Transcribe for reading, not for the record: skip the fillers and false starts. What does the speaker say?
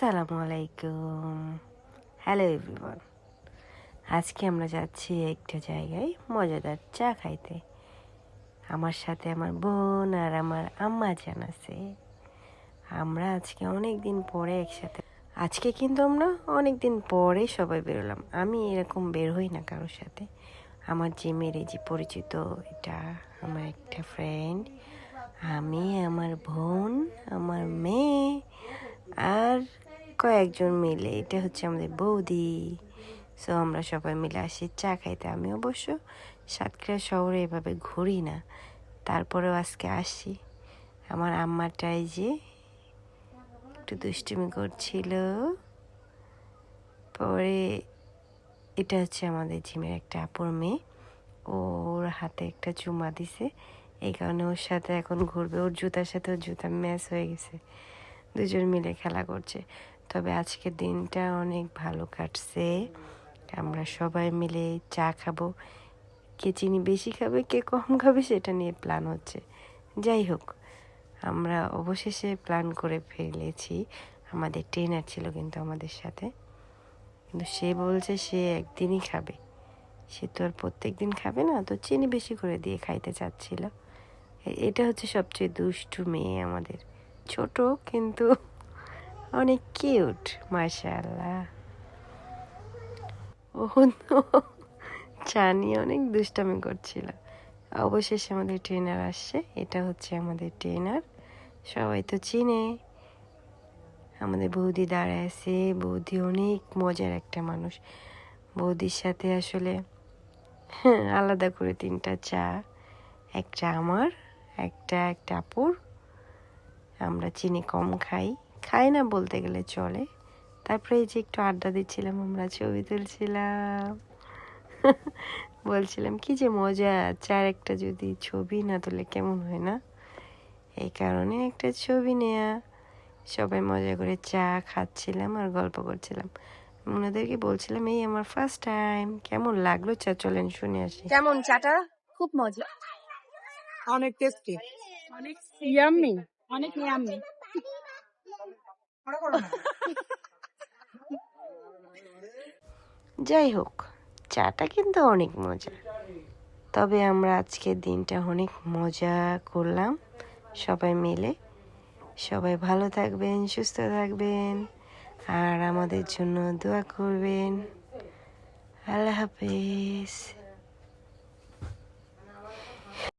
আসসালামু আলাইকুম। Hello everyone. আজকে আমরা যাচ্ছি একটা জায়গায় মজাদার চা খাইতে। আমার সাথে আমার বোন আর আমার আম্মা জান আছে। আমরা আজকে অনেক দিন পরে একসাথে কিন্তু আমরা অনেক দিন পরে সবাই বেরোলাম। আমি এরকম বের হই না কারোর সাথে। আমার যে মেরে যে পরিচিত, এটা আমার একটা ফ্রেন্ড, আমি, আমার বোন, আমার মেয়ে আর কয়েকজন মিলে, এটা হচ্ছে আমাদের বৌদি। সো আমরা সবাই মিলে আসি চা খাইতে। আমি অবশ্য সাতক্ষীরা শহরে এভাবে ঘুরি না, তারপরেও আজকে আসি। আমার আম্মাটাই যে একটু দুষ্টুমি করছিল। পরে এটা হচ্ছে আমাদের জিমের একটা আপুর মেয়ে, ওর হাতে একটা চুমা দিছে, এই কারণে ওর সাথে এখন ঘুরবে। ওর জুতার সাথে ওর জুতা ম্যাচ হয়ে গেছে, দুজন মিলে খেলা করছে। তবে আজকের দিনটা অনেক ভালো কাটছে। আমরা সবাই মিলে চা খাবো, কে চিনি বেশি খাবে কে কম খাবে সেটা নিয়ে প্ল্যান হচ্ছে। যাই হোক, আমরা অবশেষে প্ল্যান করে ফেলেছি। আমাদের ট্রেনার ছিল কিন্তু আমাদের সাথে, কিন্তু সে বলছে সে একদিনই খাবে, সে তো আর প্রত্যেক দিন খাবে না, তো চিনি বেশি করে দিয়ে খাইতে চাচ্ছিল। এটা হচ্ছে সবচেয়ে দুষ্টু মেয়ে আমাদের, ছোট কিন্তু অনেক কিউট, মাশাআল্লাহ। ও তো চা নিয়ে অনেক দুষ্টামি করছিল। অবশেষে আমাদের ট্রেনার আসছে, এটা হচ্ছে আমাদের ট্রেনার, সবাই তো চিনে। আমাদের বৌদি দাঁড়ায় আছে, বৌদি অনেক মজার একটা মানুষ। বৌদির সাথে আসলে আলাদা করে 3টা চা, একটা আমার, একটা আপুর। আমরা চিনি কম খাই না বলতে গেলে চলে। তারপরে এই যে একটু আড্ডা দিচ্ছিলাম, আমরা ছবি তুলছিলাম, বলছিলাম কি যে মজা, চার একটা যদি ছবি না তুলে কেমন হয় না, এই কারণে একটা ছবি নেয়া। সবাই মজা করে চা খাচ্ছিলাম আর গল্প করছিলাম। ওনাদেরকে বলছিলাম এই আমার ফার্স্ট টাইম, কেমন লাগলো চা, চলেন শুনে আসি। কেমন চাটা? খুব মজা, অনেক টেস্টি, অনেক ইয়াম্মি। অনেক ইয়াম্মি। যাই হোক, চাটা কিন্তু অনেক মজা। তবে আমরা আজকের দিনটা অনেক মজা করলাম সবাই মিলে। সবাই ভালো থাকবেন, সুস্থ থাকবেন, আর আমাদের জন্য দোয়া করবেন। আল্লাহ হাফেজ।